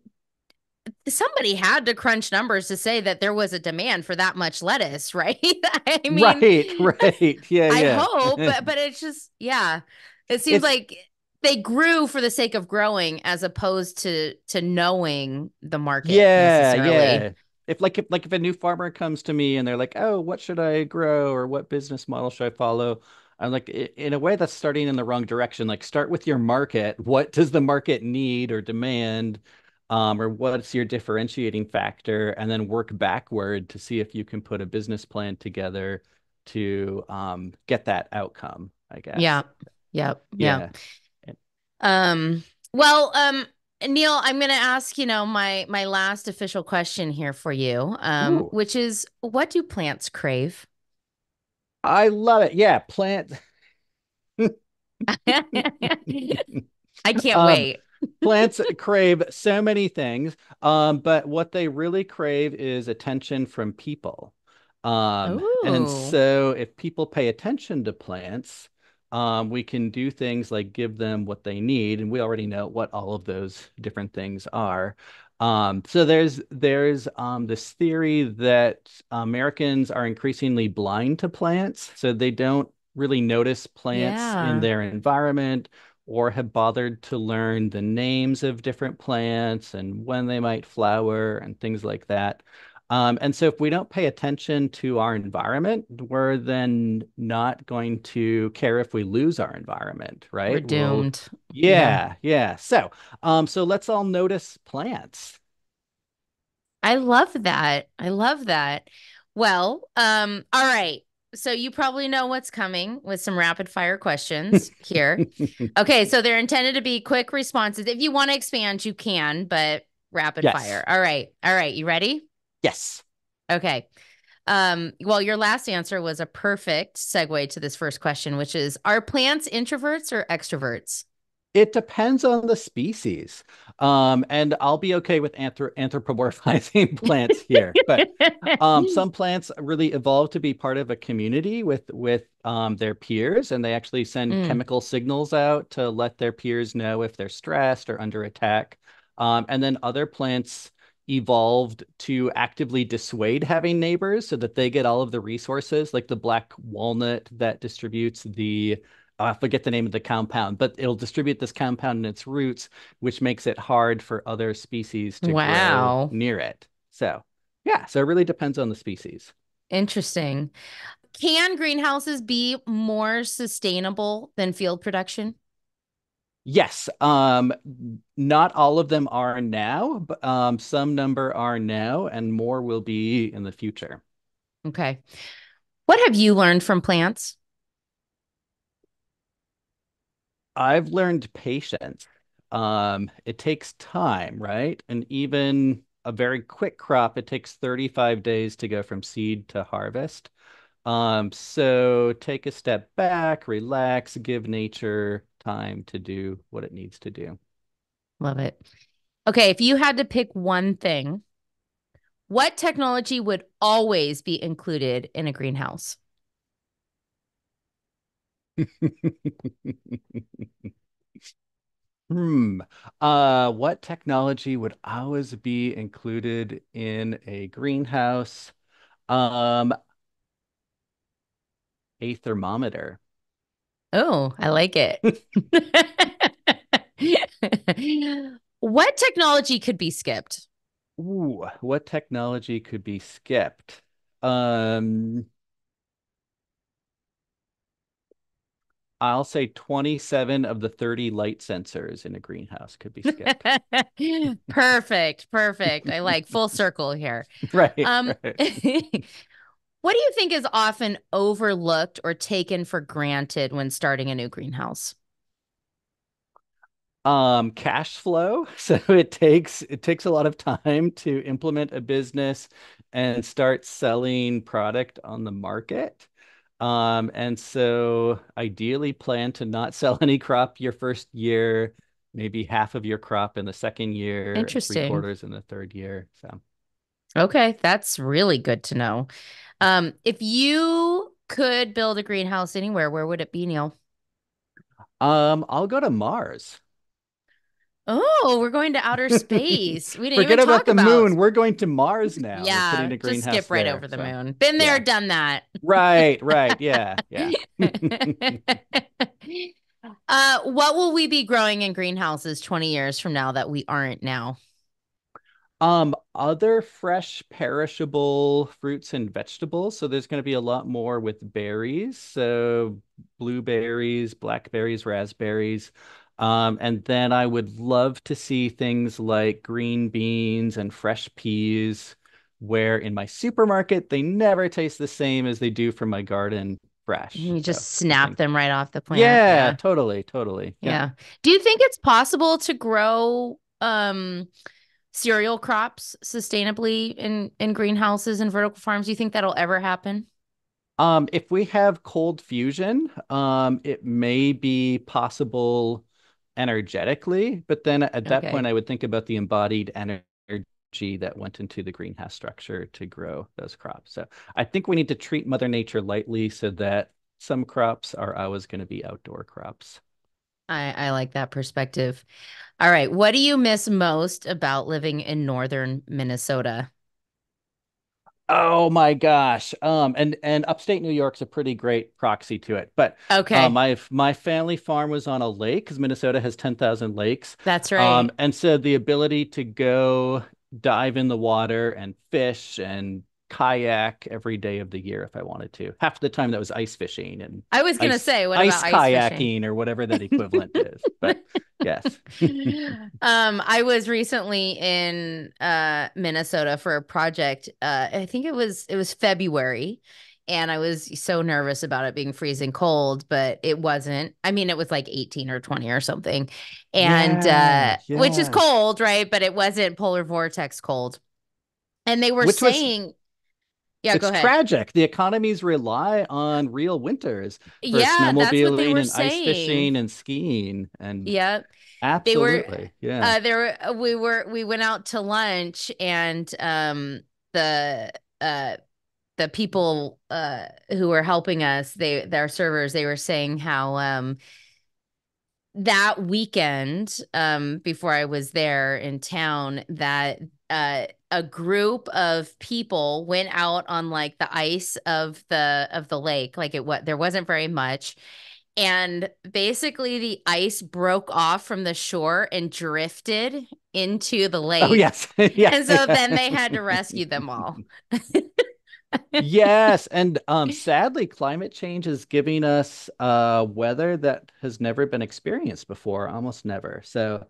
somebody had to crunch numbers to say that there was a demand for that much lettuce, right? I mean, Right, right. Yeah, I yeah. hope, but it's just, yeah. It seems It's like they grew for the sake of growing as opposed to knowing the market Yeah, necessarily. yeah. If a new farmer comes to me and they're like, "Oh, what should I grow or what business model should I follow?" I'm like, in a way, that's starting in the wrong direction. Like, start with your market. What does the market need or demand? Or what's your differentiating factor? And then work backward to see if you can put a business plan together to get that outcome, I Yeah. guess. Yep. Yeah. Yeah. Um, well, Neil, I'm going to ask, my last official question here for you, Ooh, which is, what do plants crave? I love it. Yeah, plant. I can't Um, wait. Plants crave so many things, but what they really crave is attention from people. And Oh, so if people pay attention to plants, we can do things like give them what they need, and we already know what all of those different things are. So there's this theory that Americans are increasingly blind to plants, so they don't really notice plants in yeah. their environment or have bothered to learn the names of different plants and when they might flower and things like that. And so if we don't pay attention to our environment, we're then not going to care if we lose our environment, We're right? doomed. Yeah. Yeah, yeah. So let's all notice plants. I love that. I love that. Well, all right. So you probably know what's coming with some rapid fire questions here. Okay, so they're intended to be quick responses. If you want to expand, you can, but rapid fire. Yes, All right. All right, you ready? yes. Okay. Well, your last answer was a perfect segue to this first question, which is, are plants introverts or extroverts? It depends on the species. And I'll be okay with anthropomorphizing plants here, but some plants really evolve to be part of a community with their peers, and they actually send Mm, chemical signals out to let their peers know if they're stressed or under attack. And then other plants evolved to actively dissuade having neighbors so that they get all of the resources, like the black walnut that distributes the I forget the name of the compound, but it'll distribute this compound in its roots, which makes it hard for other species to grow wow. near it. So, yeah, so it really depends on the species. Interesting. Can greenhouses be more sustainable than field production? Yes, not all of them are now, but some number are now, and more will be in the future. Okay. What have you learned from plants? I've learned patience. It takes time, right? And even a very quick crop, it takes 35 days to go from seed to harvest. So take a step back, relax, give nature time to do what it needs to do. Love it. Okay, if you had to pick one thing, what technology would always be included in a greenhouse? Hmm. What technology would always be included in a greenhouse? Um, a thermometer. Oh, I like it. What technology could be skipped? Ooh, what technology could be skipped? Um, I'll say 27 of the 30 light sensors in a greenhouse could be skipped. Perfect, perfect. I like full circle here. Right, Um, right. what do you think is often overlooked or taken for granted when starting a new greenhouse? Cash flow. So it takes a lot of time to implement a business and start selling product on the market. And so ideally plan to not sell any crop your first year, maybe half of your crop in the second year and three Interesting. quarters in the third year. So Okay, that's really good to know. If you could build a greenhouse anywhere, where would it be, Neil? I'll go to Mars. Oh, we're going to outer space. We didn't even Forget about talk the about. moon. We're going to Mars now. We're putting Yeah, a just greenhouse skip right there. over the So, moon. Been there, yeah. done that. Right, right. Yeah, yeah. What will we be growing in greenhouses 20 years from now that we aren't now? Other fresh perishable fruits and vegetables. So there's going to be a lot more with berries. So blueberries, blackberries, raspberries. And then I would love to see things like green beans and fresh peas, where in my supermarket they never taste the same as they do from my garden fresh. You So just I snap think, them right off the plant. yeah, Yeah. totally, totally. Yeah. Yeah. Do you think it's possible to grow cereal crops sustainably in greenhouses and vertical farms? Do you think that'll ever happen? If we have cold fusion, it may be possible energetically, but then at that point, Okay. I would think about the embodied energy that went into the greenhouse structure to grow those crops. So I think we need to treat Mother Nature lightly so that some crops are always going to be outdoor crops. I like that perspective. All right. What do you miss most about living in northern Minnesota? Oh my gosh. And upstate New York's a pretty great proxy to it. But Okay. my family farm was on a lake because Minnesota has 10,000 lakes. That's right. And so the ability to go dive in the water and fish and kayak every day of the year if I wanted to. Half the time that was ice fishing and I was gonna ice say, what about ice ice fishing? kayaking or whatever that equivalent is. But yes. I was recently in Minnesota for a project. I think it was February, and I was so nervous about it being freezing cold, but it wasn't. I mean, it was like 18 or 20 or something. And Yeah, which is yeah. cold, right? But it wasn't polar vortex cold. And they were Which was saying, yeah, go It's ahead. tragic. The economies rely on real winters for Yeah, that's what they snowmobiling were and ice saying. fishing and skiing. And Yeah. They were absolutely. Yeah. we went out to lunch, and the uh the people who were helping us, their servers, they were saying how that weekend, before I was there in town, that a group of people went out on like the ice of the lake. Like what there wasn't very much, and basically the ice broke off from the shore and drifted into the Oh, lake. yes. Yeah. And so then they had to rescue them all. Yes. And sadly, climate change is giving us weather that has never been experienced before, almost never. So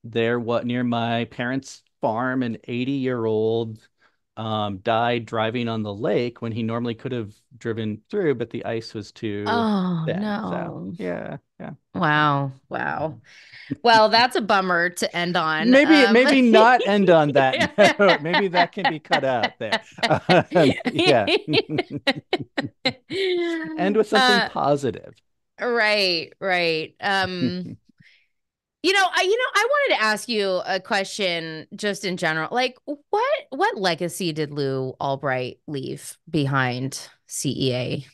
there what near my parents' farm, an 80-year-old died driving on the lake when he normally could have driven through, but the ice was too Oh thin. So no. yeah, yeah. Wow. Wow. Well, that's a bummer to end on. Maybe not end on that note. Maybe that can be cut out there. Yeah. End with something uh, positive. right, right. I wanted to ask you a question just in general. Like, what legacy did Lou Albright leave behind CEA?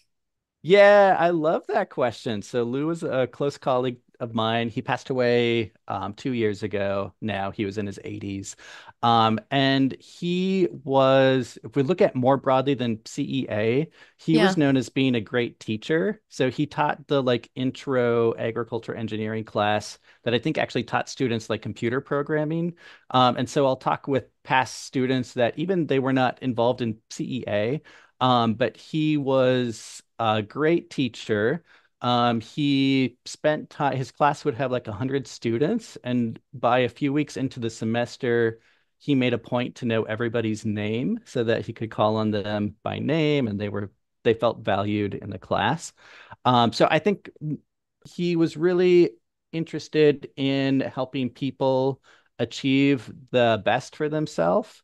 Yeah, I love that question. So Lou was a close colleague of mine. He passed away 2 years ago now. He was in his 80s. And he was, if we look at more broadly than CEA, he was Yeah. known as being a great teacher. So he taught the like intro agriculture engineering class that I think actually taught students like computer programming. And so I'll talk with past students that even they were not involved in CEA, but he was a great teacher. He spent time, his class would have like 100 students, and by a few weeks into the semester, he made a point to know everybody's name so that he could call on them by name and they felt valued in the class. So I think he was really interested in helping people achieve the best for themselves.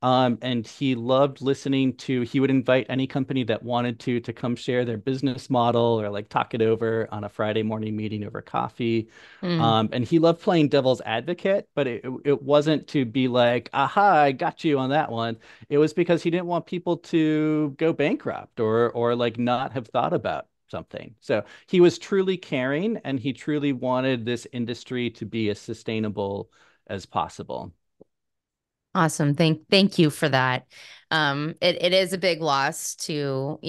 And he loved listening to, he would invite any company that wanted to come share their business model or like talk it over on a Friday morning meeting over coffee. Mm. And he loved playing devil's advocate, but it wasn't to be like, aha, I got you on that one. It was because he didn't want people to go bankrupt or like not have thought about something. So he was truly caring, and he truly wanted this industry to be as sustainable as possible. Awesome. Thank you for that. It is a big loss to,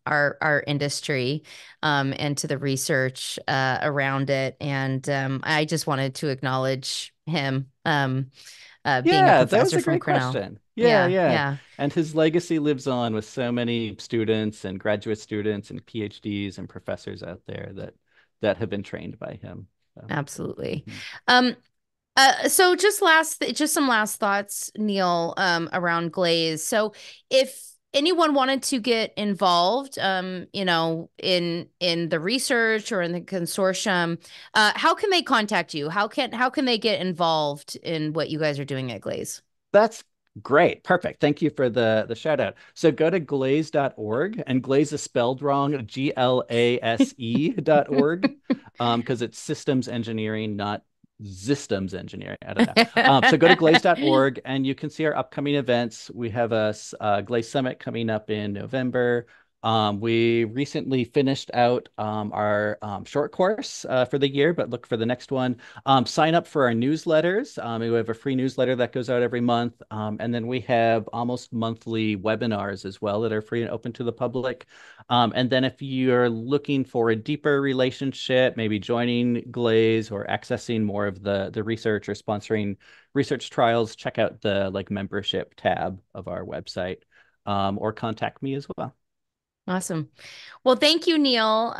our industry, and to the research around it. And I just wanted to acknowledge him, being a Yeah, that was professor a from great Cornell. question. Yeah, Yeah, yeah. yeah, And his legacy lives on with so many students and graduate students and PhDs and professors out there that have been trained by him. So, absolutely. mhm. Um, so just some last thoughts, Neil, around GLASE. So if anyone wanted to get involved, in the research or in the consortium, how can they contact you? How can they get involved in what you guys are doing at GLASE? That's great. Perfect. Thank you for the shout out. So go to glaze.org, and glaze is spelled wrong, glase.org, because it's systems engineering, not systems engineering. I don't know. So go to glaze.org, and you can see our upcoming events. We have a Glaze Summit coming up in November. We recently finished out our short course for the year, but look for the next one. Sign up for our newsletters. We have a free newsletter that goes out every month. And then we have almost monthly webinars as well that are free and open to the public. And then if you're looking for a deeper relationship, maybe joining GLAZE or accessing more of the research or sponsoring research trials, check out the membership tab of our website, or contact me as well. Awesome. Well, thank you, Neil.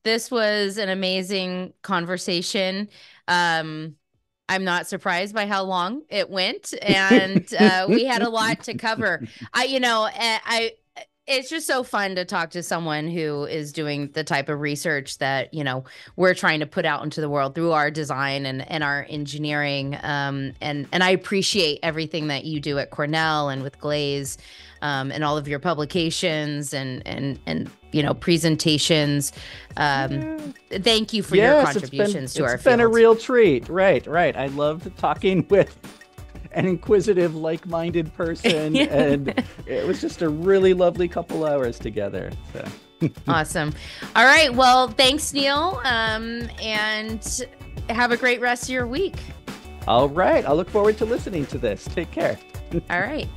This was an amazing conversation. I'm not surprised by how long it went, and we had a lot to cover. It's just so fun to talk to someone who is doing the type of research that, we're trying to put out into the world through our design and our engineering. And I appreciate everything that you do at Cornell and with GLAZE, and all of your publications and presentations. Thank you for your contributions to our field. It's been a real treat. Right. I loved talking with an inquisitive, like-minded person, and it was just a really lovely couple hours together. So. Awesome. All right. Well, thanks, Neil, and have a great rest of your week. All right. I'll look forward to listening to this. Take care. All right.